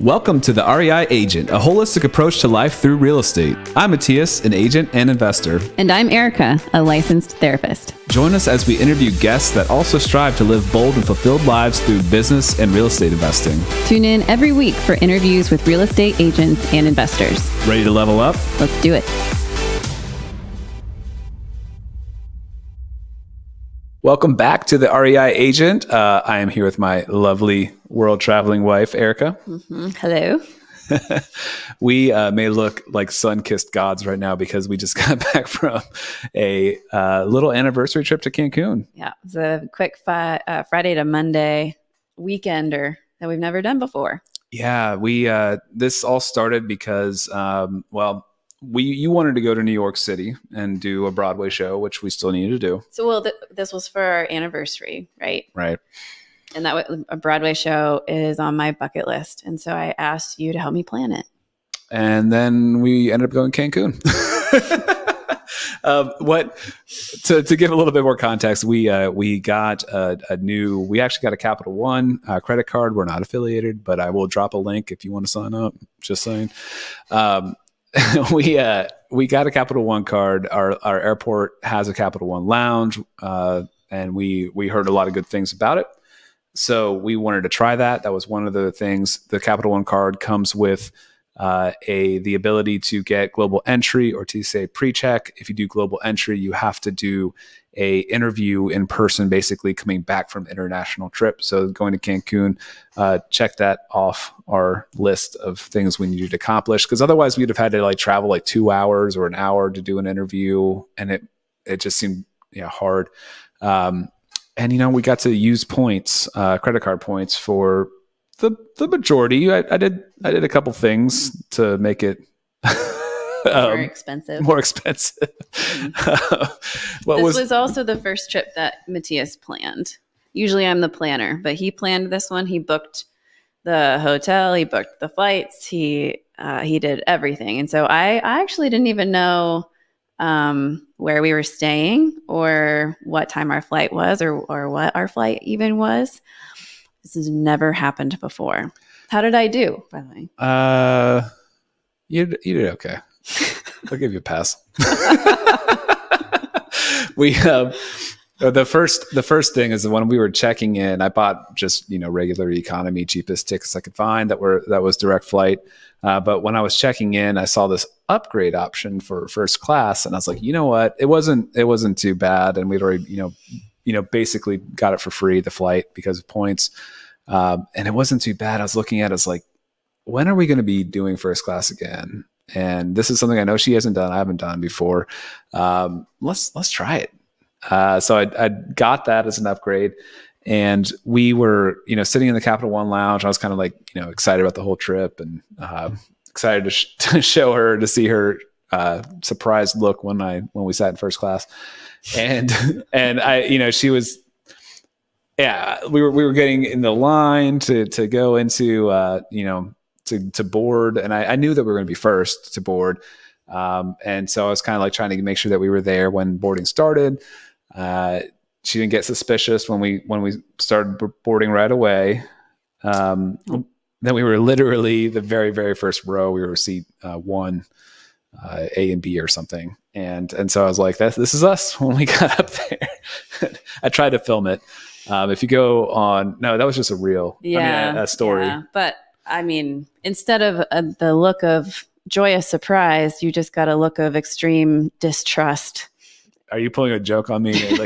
Welcome to the REI Agent, a holistic approach to life through real estate. I'm Mattias, an agent and investor. And I'm Erica, a licensed therapist. Join us as we interview guests that also strive to live bold and fulfilled lives through business and real estate investing. Tune in every week for interviews with real estate agents and investors. Ready to level up? Let's do it. Welcome back to the REI Agent. I am here with my lovely world-traveling wife, Erica. Hello. We may look like sun-kissed gods right now because we just got back from a little anniversary trip to Cancun. Yeah, it's a quick Friday to Monday weekender that we've never done before. Yeah, we this all started because, you wanted to go to New York City and do a Broadway show, which we still needed to do. So, this was for our anniversary, right? Right. And a Broadway show is on my bucket list. And so I asked you to help me plan it. And then we ended up going Cancun. To give a little bit more context, we got we actually got a Capital One credit card. We're not affiliated, but I will drop a link if you want to sign up. Just saying. We got a Capital One card. Our airport has a Capital One lounge, and we heard a lot of good things about it. So we wanted to try that. That was one of the things. The Capital One card comes with the ability to get global entry or TSA pre-check. If you do global entry, you have to do a interview in person, basically coming back from international trip. So going to Cancun, check that off our list of things we needed to accomplish. Because otherwise we'd have had to travel 2 hours or an hour to do an interview. And it just seemed hard. And we got to use points, credit card points for the majority. I did a couple things to make it more expensive. This was also the first trip that Mattias planned. Usually I'm the planner, but he planned this one. He booked the hotel, he booked the flights, he did everything. And so I actually didn't even know where we were staying or what time our flight was or what our flight even was. This has never happened before. How did I do, by the way? You did okay. I'll give you a pass. The first thing is when we were checking in, I bought just regular economy, cheapest tickets I could find that was direct flight. But when I was checking in, I saw this upgrade option for first class, and I was like, you know what? It wasn't too bad, and we'd already basically got it for free, the flight, because of points. And it wasn't too bad. I was looking at it, I was like, when are we going to be doing first class again? And this is something I know she hasn't done. I haven't done before. Let's try it. So I got that as an upgrade, and we were, sitting in the Capital One lounge. I was kind of excited about the whole trip and excited to show her, to see her surprised look when we sat in first class. And I, she was, we were getting in the line to go into, to board. And I knew that we were going to be first to board. And so I was kind of trying to make sure that we were there when boarding started. She didn't get suspicious when we started boarding right away. Then we were literally the very, very first row. We were seat 1, A and B or something. And so I was like, this is us when we got up there. I tried to film it. If you go on, no, that was just a reel. A story. Yeah. But instead of the look of joyous surprise, you just got a look of extreme distrust. Are you pulling a joke on me?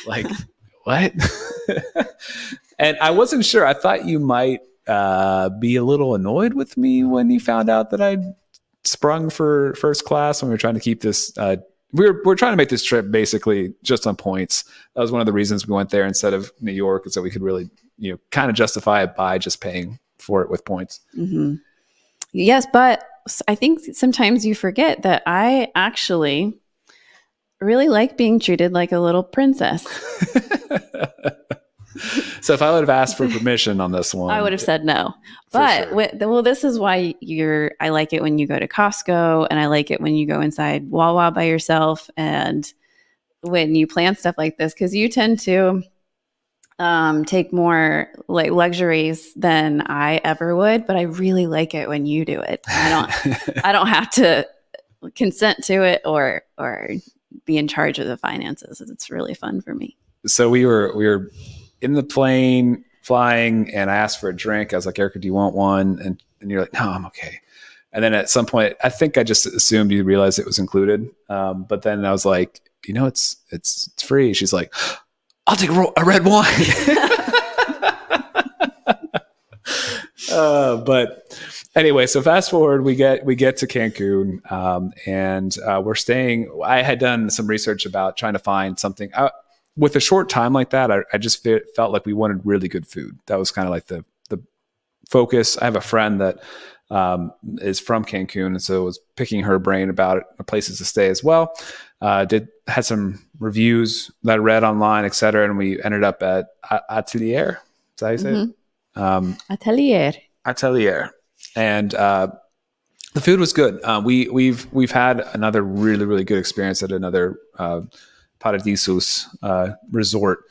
Like what? And I wasn't sure. I thought you might be a little annoyed with me when you found out that I'd sprung for first class when we were trying to keep this. We're trying to make this trip basically just on points. That was one of the reasons we went there instead of New York, is that we could really, kind of justify it by just paying for it with points. Mm-hmm. Yes, but I think sometimes you forget that I actually really like being treated like a little princess. So if I would have asked for permission on this one, I would have said no. But sure. This is why I like it when you go to Costco, and I like it when you go inside Wawa by yourself, and when you plan stuff like this, because you tend to take more like luxuries than I ever would, but I really like it when you do it. I don't have to consent to it or be in charge of the finances. It's really fun for me. So we were in the plane flying, and I asked for a drink. I was like, Erica, do you want one? And you're like, no, I'm okay. And then at some point, I think I just assumed you realized it was included. But then I was like, it's free. She's like, I'll take a red wine. But anyway, so fast forward, we get to Cancun, and we're staying. I had done some research about trying to find something with a short time like that. I just felt like we wanted really good food. That was kind of like the focus. I have a friend that is from Cancun, and so I was picking her brain about places to stay as well. Had some reviews that I read online, et cetera, and we ended up at Atelier. Is that how you say it? Atelier. And the food was good. We've had another really, really good experience at another Paradisus resort.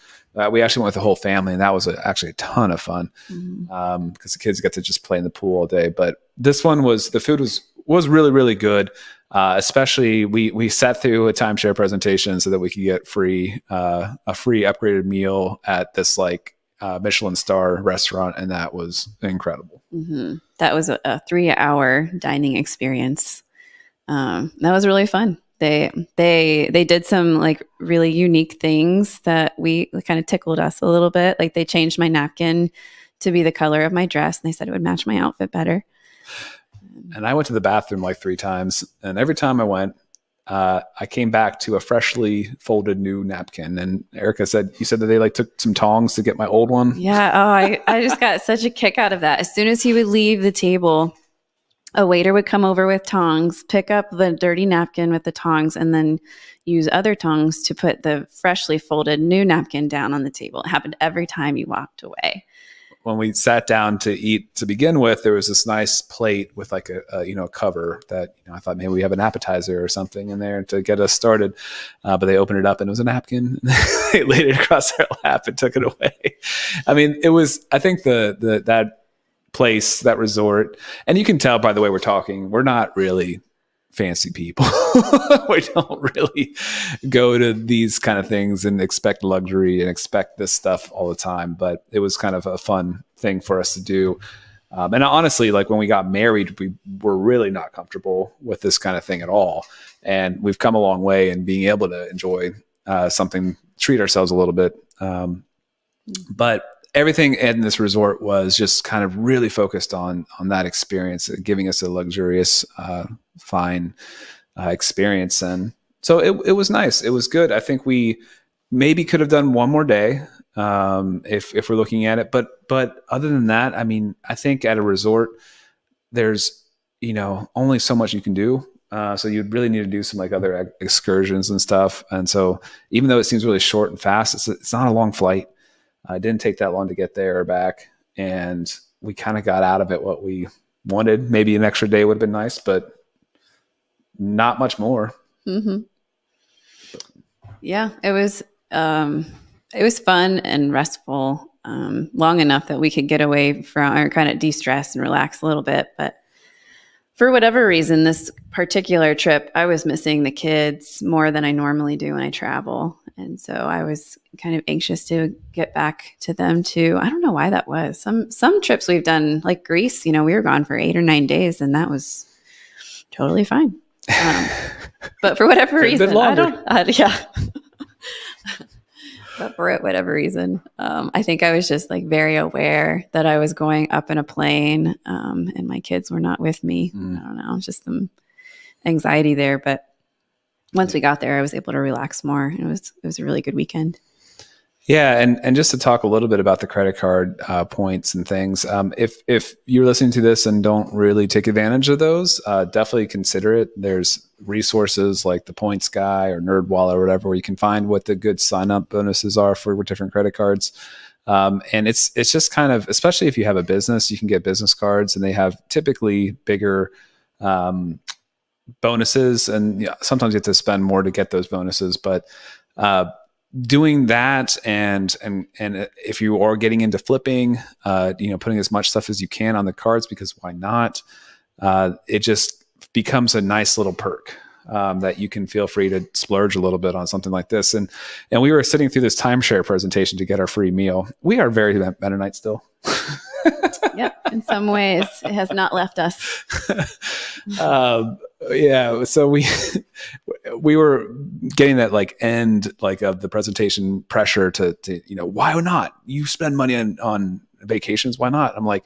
We actually went with the whole family, and that was actually a ton of fun because the kids get to just play in the pool all day. But this one the food was really, really good. Especially we sat through a timeshare presentation so that we could get a free upgraded meal at this like Michelin star restaurant, and that was incredible. Mm-hmm. That was a 3-hour dining experience. That was really fun. They did some like really unique things that kind of tickled us a little bit. Like they changed my napkin to be the color of my dress, and they said it would match my outfit better. And I went to the bathroom like 3 times, and every time I went, I came back to a freshly folded new napkin. And Erica said, you said that they like took some tongs to get my old one. Yeah. Oh, I just got such a kick out of that. As soon as he would leave the table, a waiter would come over with tongs, pick up the dirty napkin with the tongs, and then use other tongs to put the freshly folded new napkin down on the table. It happened every time you walked away. When we sat down to eat to begin with, there was this nice plate with like a cover that I thought maybe we have an appetizer or something in there to get us started. But they opened it up and it was a napkin. They laid it across our lap and took it away. I mean, it was. I think that place, that resort, and you can tell by the way we're talking, we're not really fancy people. We don't really go to these kind of things and expect luxury and expect this stuff all the time, but it was kind of a fun thing for us to do. And honestly, like when we got married, we were really not comfortable with this kind of thing at all. And we've come a long way in being able to enjoy something, treat ourselves a little bit. But everything in this resort was just kind of really focused on that experience, giving us a luxurious, fine experience. And so it was nice. It was good. I think we maybe could have done one more day if we're looking at it. But other than that, I mean, I think at a resort, there's, only so much you can do. So you'd really need to do some like other excursions and stuff. And so even though it seems really short and fast, it's not a long flight. It didn't take that long to get there or back. And we kind of got out of it what we wanted. Maybe an extra day would have been nice, but not much more. Mm-hmm. Yeah, it was fun and restful, long enough that we could get away from or kind of de-stress and relax a little bit. But for whatever reason, this particular trip, I was missing the kids more than I normally do when I travel. And so I was kind of anxious to get back to them too. I don't know why that was. Some trips we've done, like Greece, we were gone for 8 or 9 days, and that was totally fine. But for whatever reason, But for whatever reason, I think I was just like very aware that I was going up in a plane, and my kids were not with me. I don't know, just some anxiety there. But once we got there, I was able to relax more. And it was a really good weekend. Yeah, and just to talk a little bit about the credit card points and things, if you're listening to this and don't really take advantage of those, definitely consider it. There's resources like the Points Guy or NerdWallet or whatever, where you can find what the good sign-up bonuses are for different credit cards. And it's just kind of, especially if you have a business, you can get business cards, and they have typically bigger bonuses, and sometimes you have to spend more to get those bonuses, but doing that, and if you are getting into flipping, putting as much stuff as you can on the cards, because why not? It just becomes a nice little perk. That you can feel free to splurge a little bit on something like this. And we were sitting through this timeshare presentation to get our free meal. We are very Mennonite still. Yep. In some ways, it has not left us. Yeah. So we were getting that end of the presentation pressure to why not? You spend money on vacations. Why not? I'm like,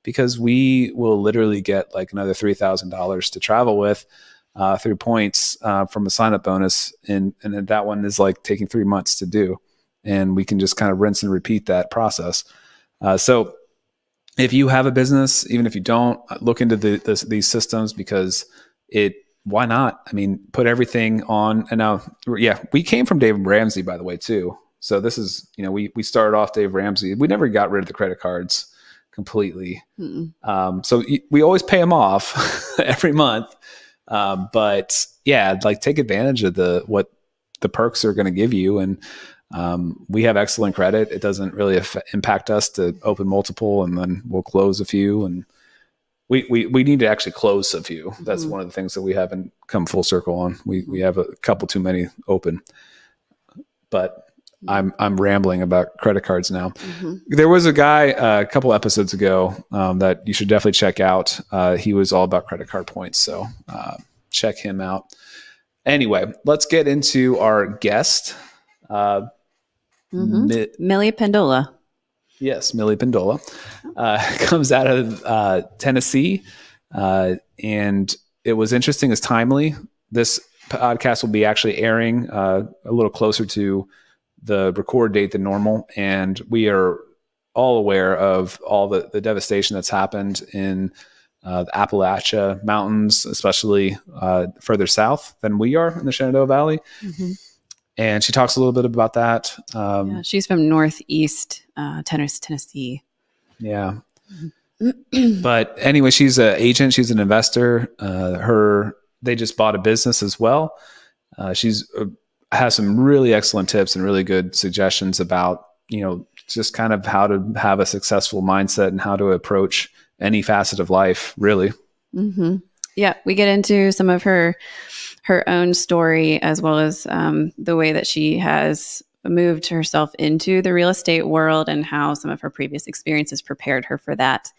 because we will literally get another $3,000 to travel with. Through points from a sign-up bonus, and that one is taking 3 months to do, and we can just kind of rinse and repeat that process. So if you have a business, even if you don't, look into these systems, because why not? I mean, put everything on. And now, we came from Dave Ramsey, by the way, too. So this is, we started off Dave Ramsey. We never got rid of the credit cards completely. So we always pay them off every month. But yeah, take advantage of what the perks are going to give you. And we have excellent credit. It doesn't really impact us to open multiple, and then we'll close a few. And we need to actually close a few. That's one of the things that we haven't come full circle on. We have a couple too many open, but I'm rambling about credit cards now. There was a guy a couple episodes ago that you should definitely check out. He was all about credit card points. So check him out. Anyway, let's get into our guest. Millie Pendola. Yes, Millie Pendola comes out of Tennessee. And it was interesting, it's timely. This podcast will be actually airing a little closer to the record date than normal. And we are all aware of all the devastation that's happened in the Appalachia Mountains, especially further south than we are in the Shenandoah Valley. And she talks a little bit about that. She's from Northeast Tennessee. Yeah. But anyway, she's an agent. She's an investor. They just bought a business as well. She's has some really excellent tips and really good suggestions about, just kind of how to have a successful mindset and how to approach any facet of life, really. Yeah, we get into some of her own story, as well as the way that she has moved herself into the real estate world and how some of her previous experiences prepared her for that.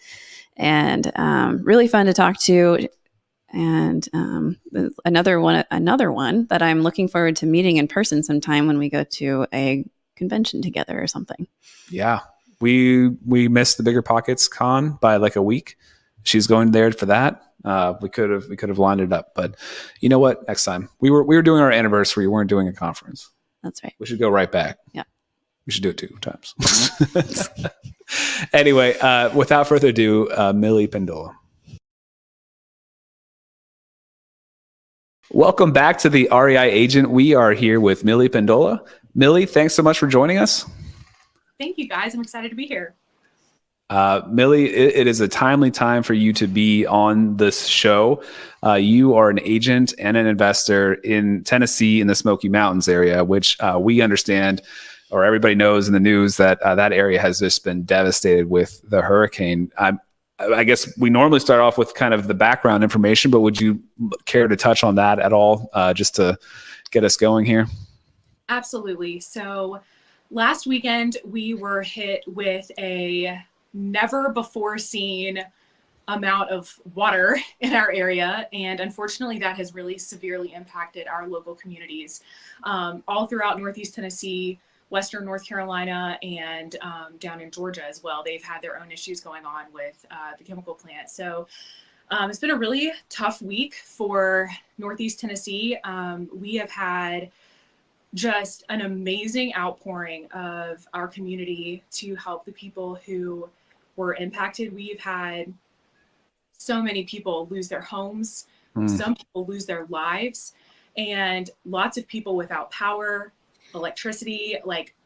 And really fun to talk to. And another one that I'm looking forward to meeting in person sometime when we go to a convention together or something. Yeah. We missed the Bigger Pockets Con by a week. She's going there for that. We could have lined it up, but you know what? Next time we were doing our anniversary. We weren't doing a conference. That's right. We should go right back. Yeah. We should do it 2 times. Anyway, without further ado, Millie Pendola. Welcome back to the REI Agent. We are here with Millie Pendola. Millie, thanks so much for joining us. Thank you, guys. I'm excited to be here. Millie, it is a timely time for you to be on this show. You are an agent and an investor in Tennessee in the Smoky Mountains area, which we understand, or everybody knows in the news, that that area has just been devastated with the hurricane. I guess we normally start off with kind of the background information, but would you care to touch on that at all, just to get us going here? Absolutely. So last weekend, we were hit with a never before seen amount of water in our area. And unfortunately, that has really severely impacted our local communities all throughout Northeast Tennessee, Western North Carolina, and down in Georgia as well. They've had their own issues going on with the chemical plant. So it's been a really tough week for Northeast Tennessee. We have had just an amazing outpouring of our community to help the people who were impacted. We've had so many people lose their homes, some people lose their lives, and lots of people without power, electricity,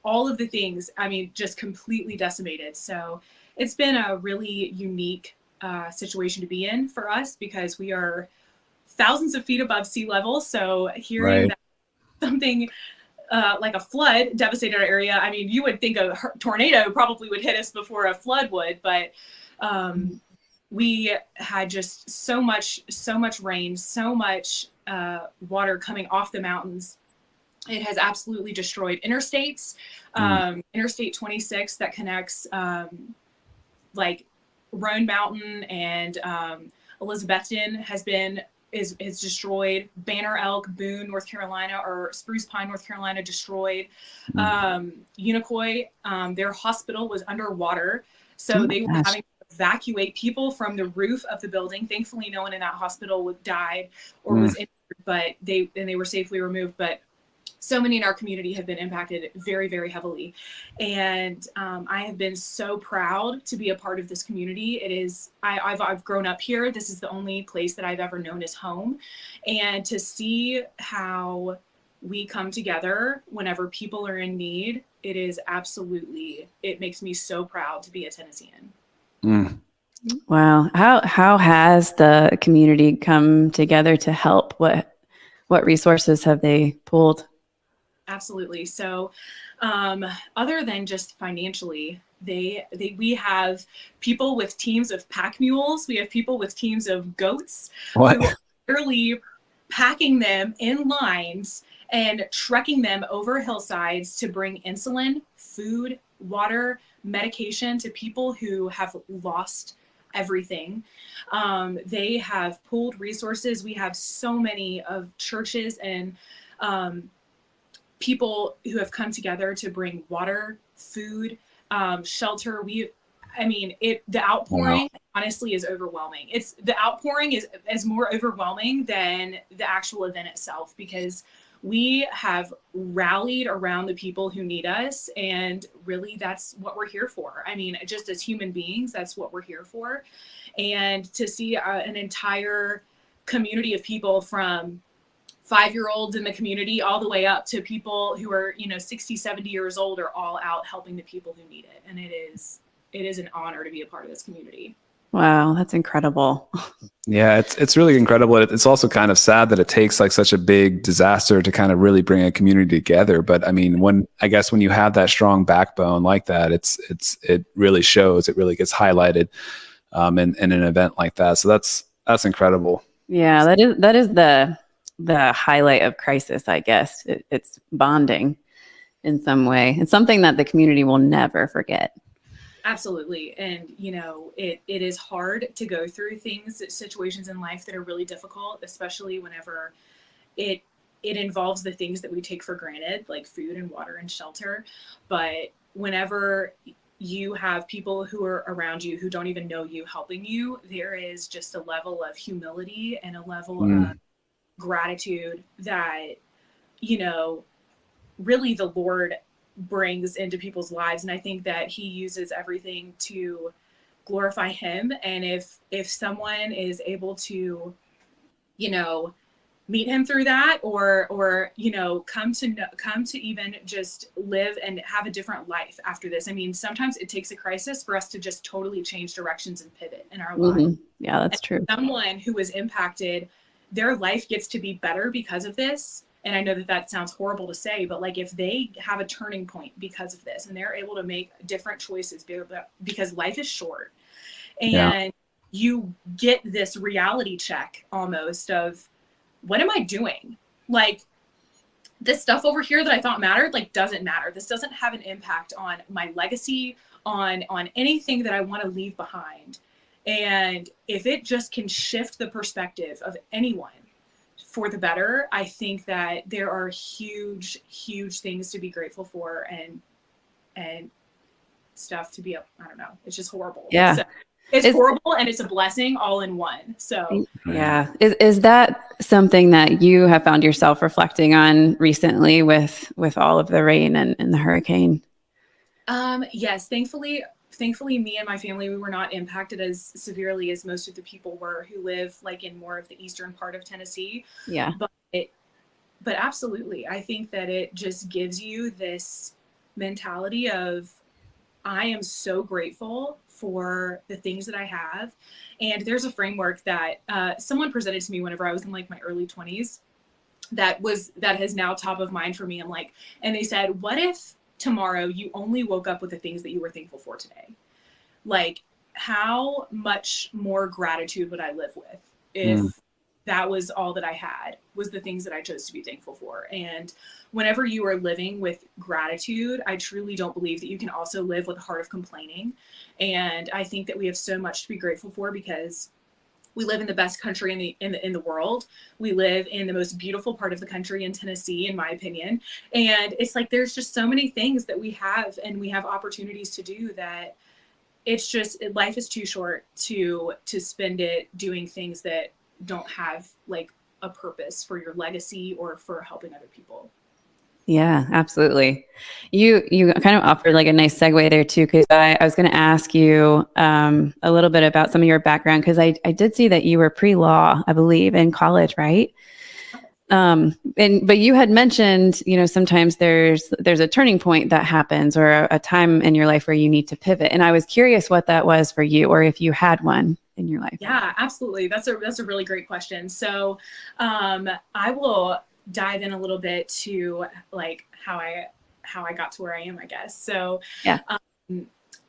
all of the things, just completely decimated. So it's been a really unique situation to be in for us, because we are thousands of feet above sea level. So hearing that something like a flood devastated our area. I mean, you would think a tornado probably would hit us before a flood would, but we had just so much rain, so much water coming off the mountains. It has absolutely destroyed interstates. Interstate 26 that connects like Roan Mountain and Elizabethton is destroyed. Banner Elk, Boone, North Carolina, or Spruce Pine, North Carolina, destroyed. Unicoi, their hospital was underwater, so they were having to evacuate people from the roof of the building. Thankfully, no one in that hospital died or was injured, but they were safely removed. But so many in our community have been impacted very, very heavily. And I have been so proud to be a part of this community. It is, I've grown up here. This is the only place that I've ever known as home. And to see how we come together whenever people are in need, it makes me so proud to be a Tennessean. Wow. How has the community come together to help? What resources have they pulled? Absolutely. So other than just financially, we have people with teams of pack mules. We have people with teams of goats who are literally packing them in lines and trekking them over hillsides to bring insulin, food, water, medication to people who have lost everything. They have pooled resources. We have so many of churches and people who have come together to bring water, food, shelter. The outpouring honestly is overwhelming. The outpouring is more overwhelming than the actual event itself, because we have rallied around the people who need us. And really, that's what we're here for. I mean, just as human beings, that's what we're here for. And to see an entire community of people, from 5-year-olds in the community all the way up to people who are 60, 70 years old, are all out helping the people who need it. And it is an honor to be a part of this community. Wow, that's incredible. Yeah, it's really incredible. It's also kind of sad that it takes like such a big disaster to kind of really bring a community together. But I mean, when you have that strong backbone like that, it really shows. It really gets highlighted in an event like that. So that's incredible. Yeah, that is the highlight of crisis, I guess. It's bonding in some way. It's something that the community will never forget. Absolutely. And, it is hard to go through situations in life that are really difficult, especially whenever it involves the things that we take for granted, like food and water and shelter. But whenever you have people who are around you who don't even know you helping you, there is just a level of humility and a level of gratitude that, really the Lord brings into people's lives. And I think that he uses everything to glorify him. And if someone is able to, meet him through that, or come to even just live and have a different life after this. I mean, sometimes it takes a crisis for us to just totally change directions and pivot in our life. Yeah, that's true. Someone who was impacted, their life gets to be better because of this. And I know that sounds horrible to say, but like, if they have a turning point because of this and they're able to make different choices, because life is short, and you get this reality check almost of, what am I doing? Like, this stuff over here that I thought mattered, like, doesn't matter. This doesn't have an impact on my legacy, on anything that I want to leave behind. And if it just can shift the perspective of anyone for the better, I think that there are huge, huge things to be grateful for, and stuff to be, I don't know. It's just horrible. Yeah. So it's horrible, and it's a blessing all in one. So yeah. Is that something that you have found yourself reflecting on recently with all of the rain and the hurricane? Yes, thankfully, me and my family, we were not impacted as severely as most of the people were who live like in more of the eastern part of Tennessee. Yeah. But absolutely, I think that it just gives you this mentality of, I am so grateful for the things that I have. And there's a framework that someone presented to me whenever I was in like my early 20s. that has now top of mind for me. I'm like, and they said, what if tomorrow you only woke up with the things that you were thankful for today? Like, how much more gratitude would I live with if that was all that I had, was the things that I chose to be thankful for? And whenever you are living with gratitude, I truly don't believe that you can also live with a heart of complaining. And I think that we have so much to be grateful for, because we live in the best country in the world. We live in the most beautiful part of the country in Tennessee, in my opinion. And it's like, there's just so many things that we have, and we have opportunities to do, that it's just, life is too short to spend it doing things that don't have like a purpose for your legacy or for helping other people. Yeah, absolutely. You kind of offered like a nice segue there too, because I was going to ask you a little bit about some of your background, because I did see that you were pre-law, I believe, in college, right? But you had mentioned, sometimes there's a turning point that happens, or a time in your life where you need to pivot. And I was curious what that was for you, or if you had one in your life. Yeah, absolutely. That's a really great question. So I will dive in a little bit to like how I got to where I am, I guess. So yeah.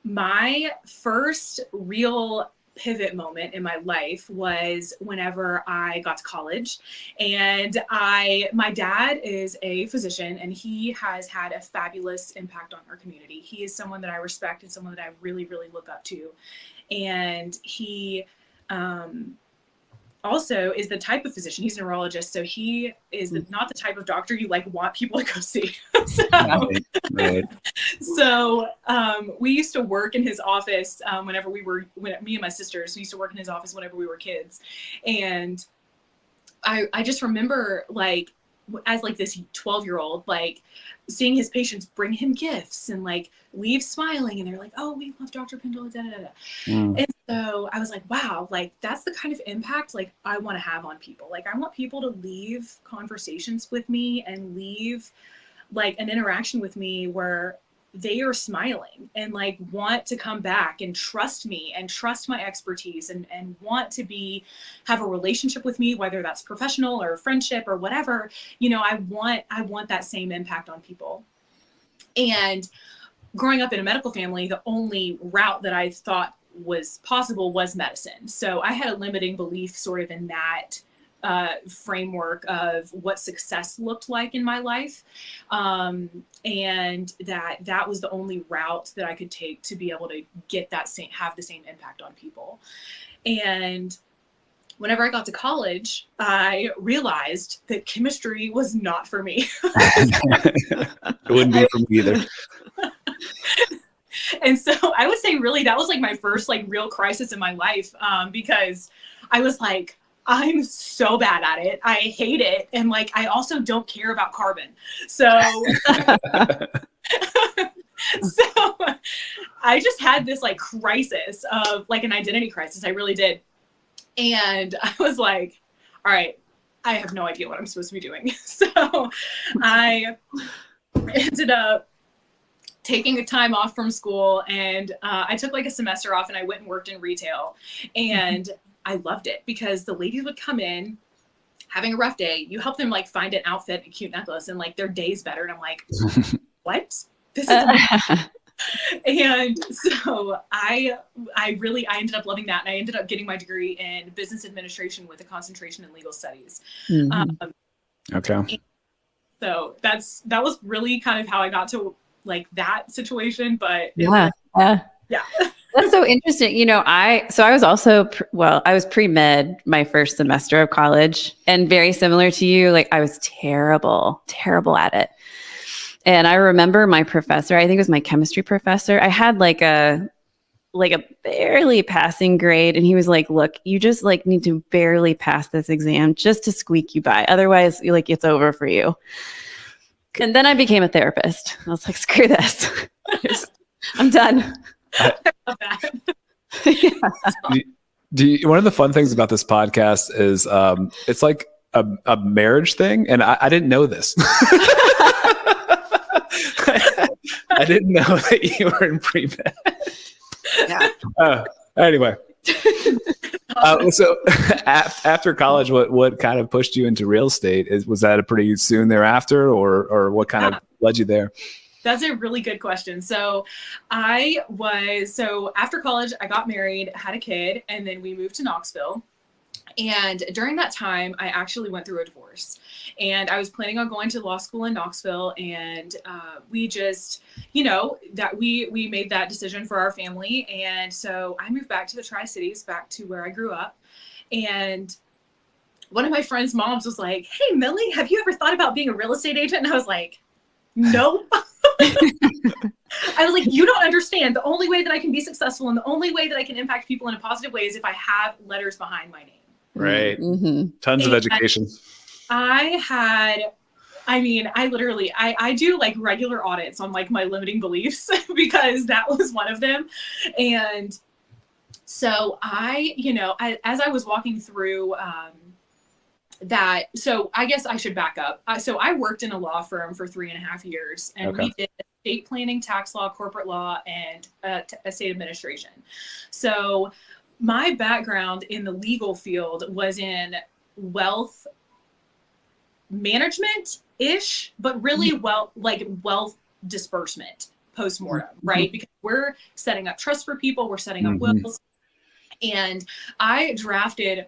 My first real pivot moment in my life was whenever I got to college, and my dad is a physician, and he has had a fabulous impact on our community. He is someone that I respect and someone that I really, really look up to. And he also is the type of physician, he's a neurologist, so he is not the type of doctor you like want people to go see. So we used to work in his office when me and my sisters, we used to work in his office whenever we were kids. And I just remember, like, as like this 12-year-old, like seeing his patients bring him gifts and like leave smiling, and they're like, oh, we love Dr. Pendola, da, da, da. And so I was like, wow, like that's the kind of impact like I want to have on people. Like I want people to leave conversations with me and leave like an interaction with me where they are smiling and like want to come back and trust me and trust my expertise and want to have a relationship with me, whether that's professional or friendship or whatever. I want that same impact on people. And growing up in a medical family, the only route that I thought was possible was medicine. So I had a limiting belief sort of in that framework of what success looked like in my life. And that was the only route that I could take to be able to have the same impact on people. And whenever I got to college, I realized that chemistry was not for me. It wouldn't be for me either. And so I would say really that was like my first like real crisis in my life, because I was like, I'm so bad at it. I hate it. And like, I also don't care about carbon. So, so I just had this like crisis of like an identity crisis. I really did. And I was like, all right, I have no idea what I'm supposed to be doing. So I ended up taking a time off from school, and I took like a semester off, and I went and worked in retail. And I loved it because the ladies would come in having a rough day. You help them like find an outfit, a cute necklace, and like their day's better. And I'm like, what? This is amazing. And so I ended up loving that. And I ended up getting my degree in business administration with a concentration in legal studies. Okay. So that was really kind of how I got to like that situation. But yeah. That's so interesting. I was also, I was pre-med my first semester of college, and very similar to you, like I was terrible at it. And I remember my professor, I think it was my chemistry professor, I had like a barely passing grade. And he was like, look, you just like need to barely pass this exam just to squeak you by. Otherwise, like it's over for you. And then I became a therapist. I was like, screw this. I'm done. I love that. One of the fun things about this podcast is it's like a marriage thing, and I didn't know this. I didn't know that you were in pre-med. Yeah. Anyway. So after college, what kind of pushed you into real estate? Was that a pretty soon thereafter, or what kind of led you there? That's a really good question. So after college, I got married, had a kid, and then we moved to Knoxville. And during that time, I actually went through a divorce, and I was planning on going to law school in Knoxville. And we just, that we made that decision for our family. And so I moved back to the Tri-Cities, back to where I grew up. And one of my friends' moms was like, "Hey, Millie, have you ever thought about being a real estate agent?" And I was like, "No." I was like, "You don't understand. The only way that I can be successful and the only way that I can impact people in a positive way is if I have letters behind my name." Right. Mm-hmm. Tons of education. I do like regular audits on like my limiting beliefs because that was one of them. And so as I was walking through so I guess I should back up. So I worked in a law firm for 3.5 years, and we did estate planning, tax law, corporate law, and estate administration. So my background in the legal field was in wealth management-ish, but really wealth disbursement post-mortem, right? Because we're setting up trusts for people, we're setting up wills. And I drafted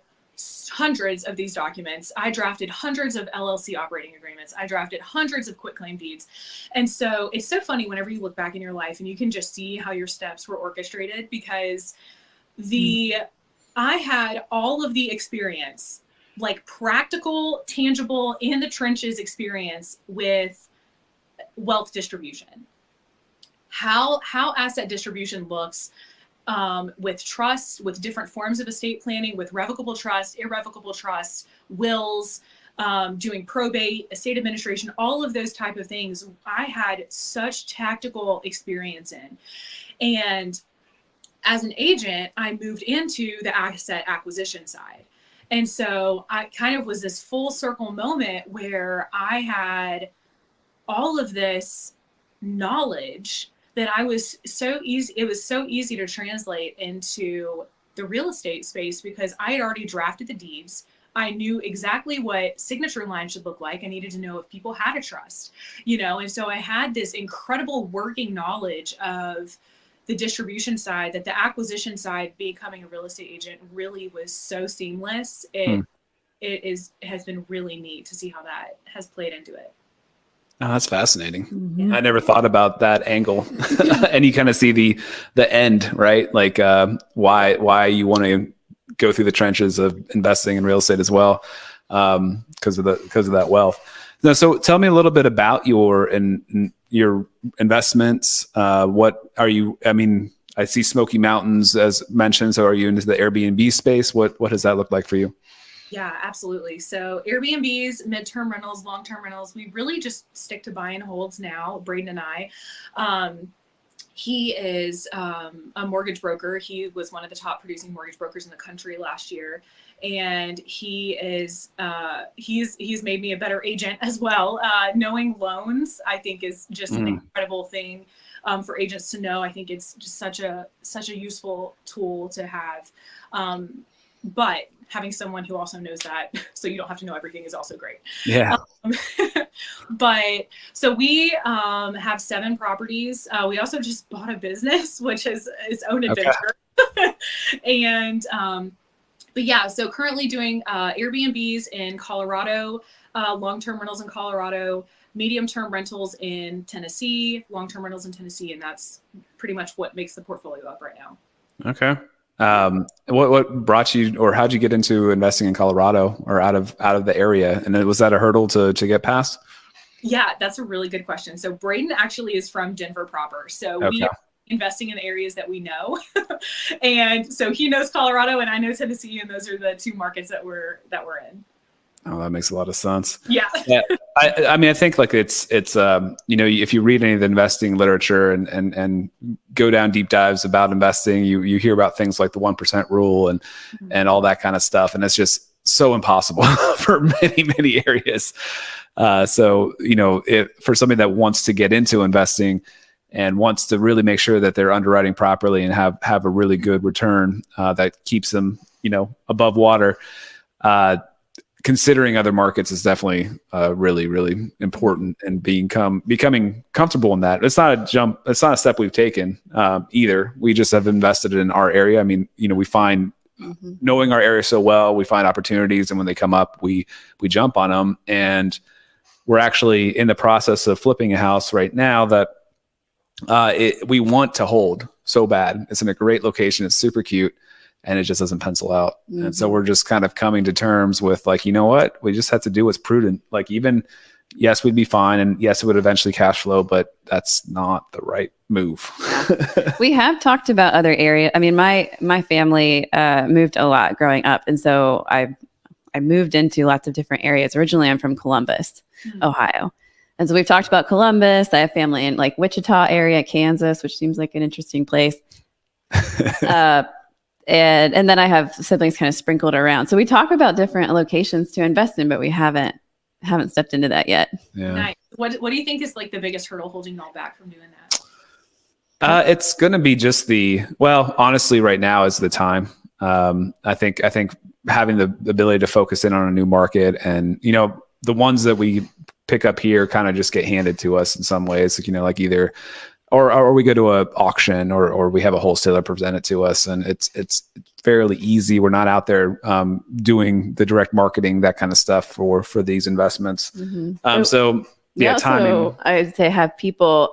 hundreds of these documents. I drafted hundreds of LLC operating agreements. I drafted hundreds of quitclaim deeds. And so it's so funny whenever you look back in your life and you can just see how your steps were orchestrated, because I had all of the experience, like practical, tangible, in the trenches experience with wealth distribution, how asset distribution looks, with trusts, with different forms of estate planning, with revocable trust, irrevocable trust, wills, doing probate, estate administration, all of those type of things. I had such tactical experience in. And as an agent, I moved into the asset acquisition side. And so I kind of was this full circle moment where I had all of this knowledge that it was so easy to translate into the real estate space, because I had already drafted the deeds. I knew exactly what signature line should look like. I needed to know if people had a trust, and so I had this incredible working knowledge of the distribution side, that the acquisition side, becoming a real estate agent, really was so seamless. It has been really neat to see how that has played into it. Oh, that's fascinating. Mm-hmm. I never thought about that angle. And you kind of see the end, right? Like why you want to go through the trenches of investing in real estate as well, because of that wealth. Now, so tell me a little bit about your investments. What are you? I mean, I see Smoky Mountains as mentioned. So are you into the Airbnb space? What does that look like for you? Yeah, absolutely. So Airbnbs, midterm rentals, long-term rentals, we really just stick to buy and holds now, Braden and I. He is a mortgage broker. He was one of the top producing mortgage brokers in the country last year. And he is he's made me a better agent as well. Knowing loans, I think, is just an incredible thing for agents to know. I think it's just such a useful tool to have. But having someone who also knows that, so you don't have to know everything, is also great. Yeah. But so we have 7 properties. We also just bought a business, which is its own adventure. Okay. And but yeah, so currently doing Airbnbs in Colorado, long-term rentals in Colorado, medium-term rentals in Tennessee, long-term rentals in Tennessee, and that's pretty much what makes the portfolio up right now. Okay. What brought you, or how'd you get into investing in Colorado, or out of the area? And was that a hurdle to get past? Yeah, that's a really good question. So Braden actually is from Denver proper. So we are investing in areas that we know. And so he knows Colorado and I know Tennessee, and those are the 2 markets that we're in. Oh, that makes a lot of sense. Yeah. I mean, I think like it's if you read any of the investing literature and go down deep dives about investing, you hear about things like the 1% rule and all that kind of stuff. And it's just so impossible for many, many areas. So, for somebody that wants to get into investing and wants to really make sure that they're underwriting properly and have a really good return that keeps them above water, considering other markets is definitely really, really important, and becoming comfortable in that. It's not a jump. It's not a step we've taken either. We just have invested in our area. I mean, we find knowing our area so well, we find opportunities, and when they come up, we jump on them. And we're actually in the process of flipping a house right now that we want to hold so bad. It's in a great location. It's super cute. And it just doesn't pencil out. And so we're just kind of coming to terms with like, you know what, we just have to do what's prudent. Like yes, we'd be fine. And yes, it would eventually cash flow, but that's not the right move. We have talked about other areas. I mean, my family moved a lot growing up. And so I moved into lots of different areas. Originally, I'm from Columbus, Ohio. And so we've talked about Columbus. I have family in like Wichita area, Kansas, which seems like an interesting place. And then I have siblings kind of sprinkled around. So we talk about different locations to invest in, but we haven't stepped into that yet. Yeah. Nice. What do you think is like the biggest hurdle holding y'all back from doing that? It's going to be just honestly, right now is the time. I think having the ability to focus in on a new market, and, the ones that we pick up here kind of just get handed to us in some ways, like either or we go to an auction or we have a wholesaler present it to us, and it's fairly easy. We're not out there timing that kind of stuff for these investments. Timing. I'd say have people.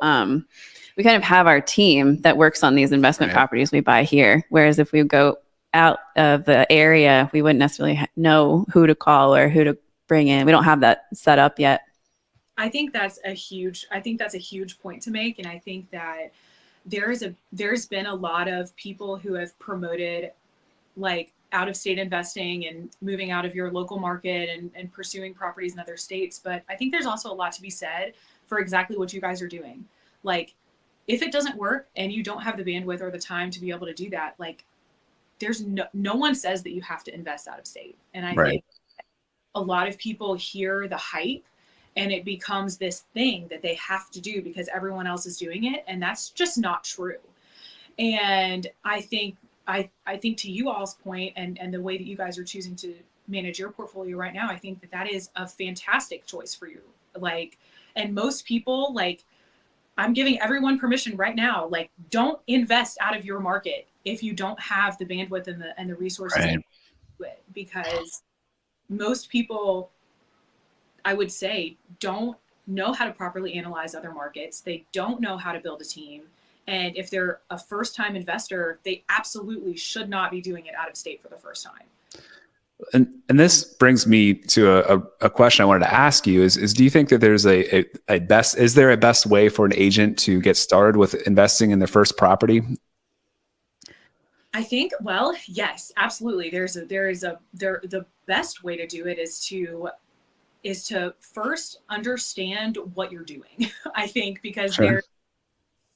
We kind of have our team that works on these investment properties we buy here. Whereas if we go out of the area, we wouldn't necessarily know who to call or who to bring in. We don't have that set up yet. I think that's a huge point to make. And I think that there's been a lot of people who have promoted like out of state investing and moving out of your local market and pursuing properties in other states. But I think there's also a lot to be said for exactly what you guys are doing. Like, if it doesn't work and you don't have the bandwidth or the time to be able to do that, like there's no one says that you have to invest out of state. And I think a lot of people hear the hype and it becomes this thing that they have to do because everyone else is doing it. And that's just not true. And I think to you all's point and the way that you guys are choosing to manage your portfolio right now, I think that is a fantastic choice for you. Like, and most people, like, I'm giving everyone permission right now, like, don't invest out of your market if you don't have the bandwidth and the resources to do it, because most people, I would say, don't know how to properly analyze other markets. They don't know how to build a team. And if they're a first-time investor, they absolutely should not be doing it out of state for the first time. And this brings me to a question I wanted to ask you is do you think that there's is there a best way for an agent to get started with investing in their first property? I think, well, yes, absolutely. The best way to do it is to first understand what you're doing. I think because there's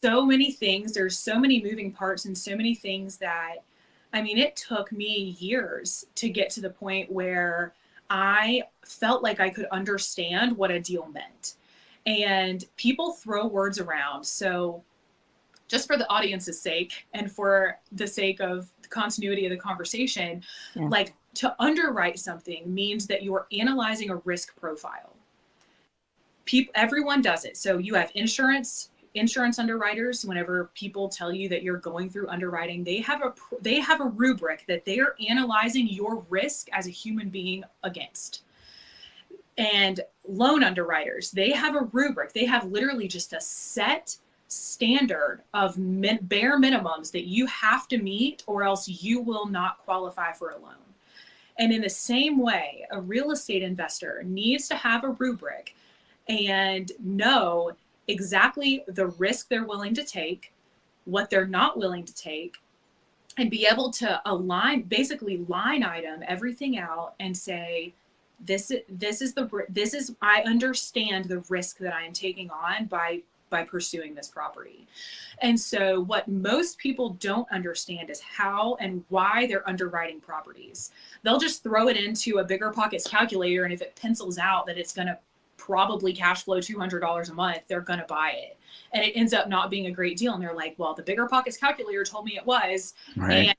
so many things, there's so many moving parts and so many things that, I mean, it took me years to get to the point where I felt like I could understand what a deal meant. And people throw words around. So just for the audience's sake and for the sake of the continuity of the conversation, like, to underwrite something means that you're analyzing a risk profile. Everyone does it. So you have insurance underwriters. Whenever people tell you that you're going through underwriting, they have a rubric that they are analyzing your risk as a human being against. And loan underwriters, they have a rubric. They have literally just a set standard of bare minimums that you have to meet, or else you will not qualify for a loan. And in the same way, a real estate investor needs to have a rubric and know exactly the risk they're willing to take, what they're not willing to take, and be able to basically line item everything out and say, I understand the risk that I am taking on by pursuing this property. And so what most people don't understand is how and why they're underwriting properties. They'll just throw it into a bigger pockets calculator, and if it pencils out that it's going to probably cash flow $200 a month, they're going to buy it. And it ends up not being a great deal. And they're like, well, the bigger pockets calculator told me it was. Right. And